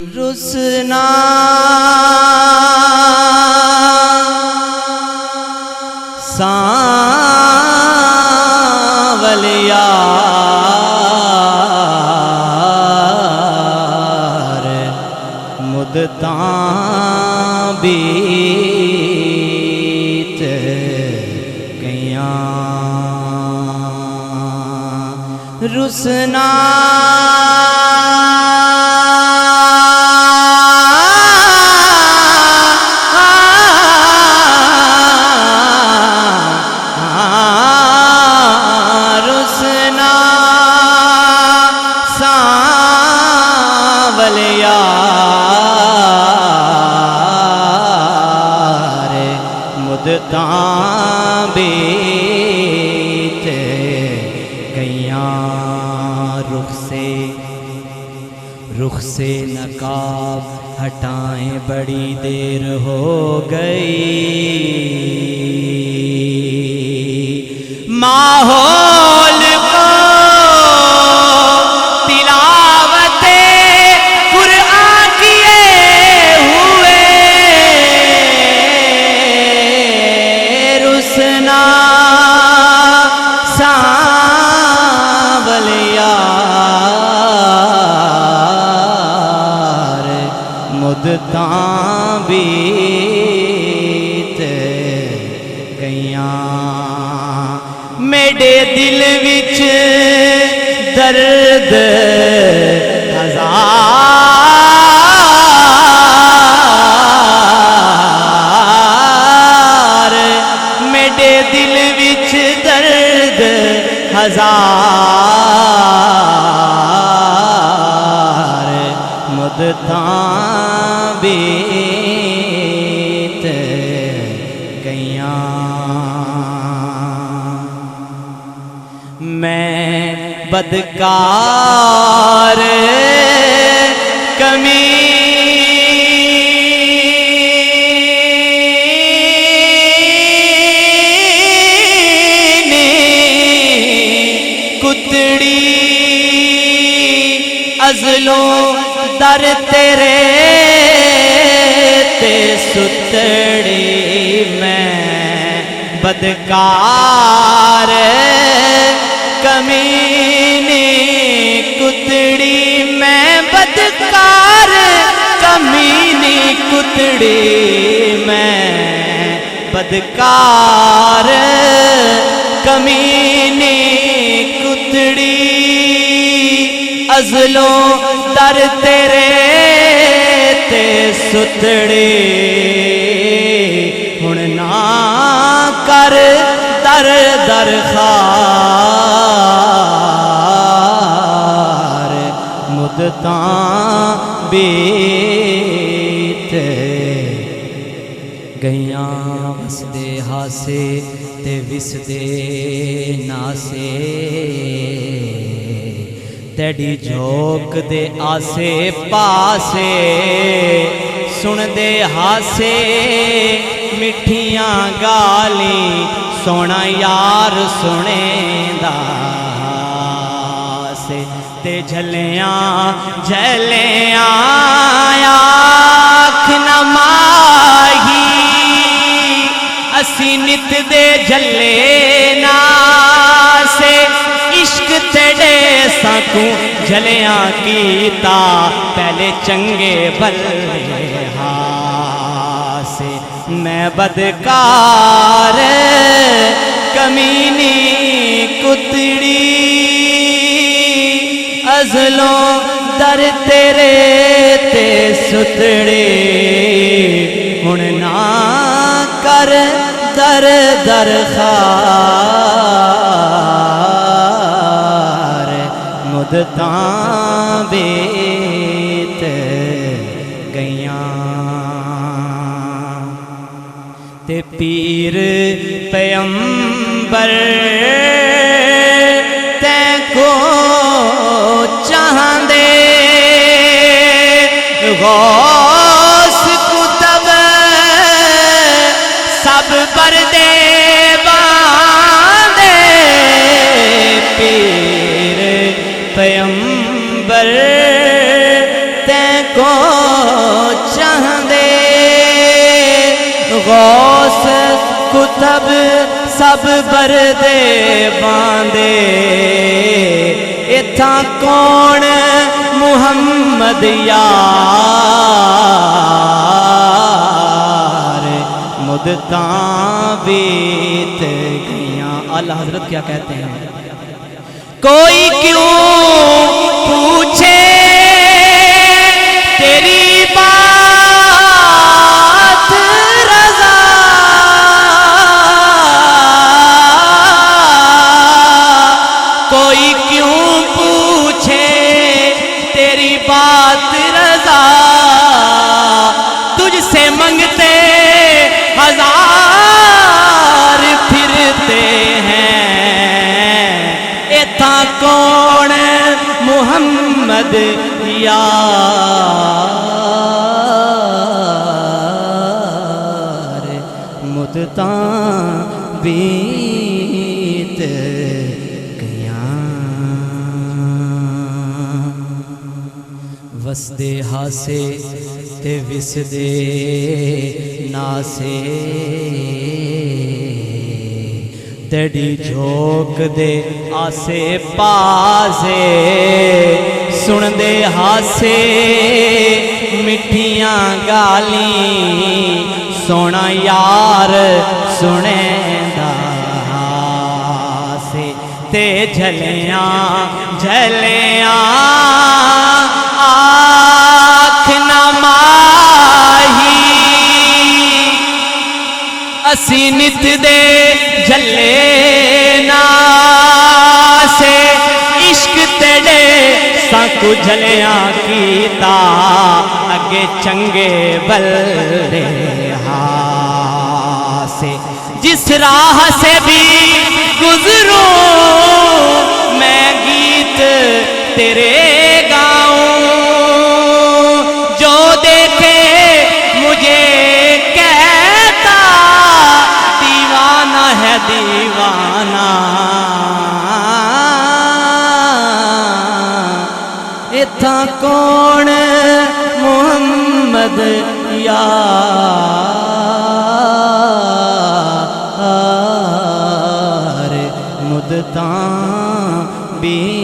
رسنا سانول یار مدتاں بیت گئیاں رسنا مدتاں بیت گئیاں رخ سے نقاب ہٹائیں بڑی دیر ہو گئی ماحول کو تلاوت قرآن کیے ہوئے رسنا سانول یار مدتاں بیت گئیاں میرے دل وچ درد ہزار میرے دل وچ درد ہزار مدتاں بیت گئیاں میں بدکار کتڑی ازلوں در تیرے تے ستڑی میں بدکار کمینی کتڑی میں بدکار کمینی کتڑی میں بدکار کمینی کتڑی ازلوں در تیرے تے ستڑی ہن نہ کر در در خار مدتاں بیت گئیاں وسدے ہاسے تے وسدے ناسے تیڑی جھوک دے آسے پاسے سن دے ہاسے مٹھیاں گالی سونا یار سنے دا سے تے جھلیاں آنکھ نہ ماہی اسی نت دے جھلے ناسے عشق تیڑے ساکوں جھلیاں کیتا پہلے چنگے بھلے ہاسے میں بدکار کمینی کتڑی ازلوں در تیرے تے ستڑی ہن نہ کر در در خار مدتاں بیت گئیاں تے پیر پیمبر تیں کو چاہندے غوث کتب سب پردے باندے پیر پیمبر تے کو چاہندے غوث کتب سب بردے باندے اتھاں کون محمد یار مدتاں بیت گئیاں۔ اللہ حضرت کیا کہتے ہیں؟ کوئی کیوں پوچھے تیری بات رضا کوئی کیوں پوچھے تیری بات رضا تجھ سے منگتے ہزار پھرتے ہیں اتھاں کون محمد یار مدتاں بیت گیاں۔ وسدے ہاسے تے وسدے ناسے تیڑی جھوک دے آسے پاسے سن دے ہاسے مٹھیاں گالی سونا یار سنیں دا ہاسے تے جھلیاں جھلیاں آنکھ نہ ماہی اسی نت دے جھلے ناسے عشق تیڑے ساکو جھلیاں کیتا اگے چنگے بلے ہاسے جس راہ سے بھی گزروں میں گیت تیرے گاؤں جو دیکھے مجھے کہتا دیوانہ ہے دیوانہ اتھاں کون محمد یار مدتاں بھی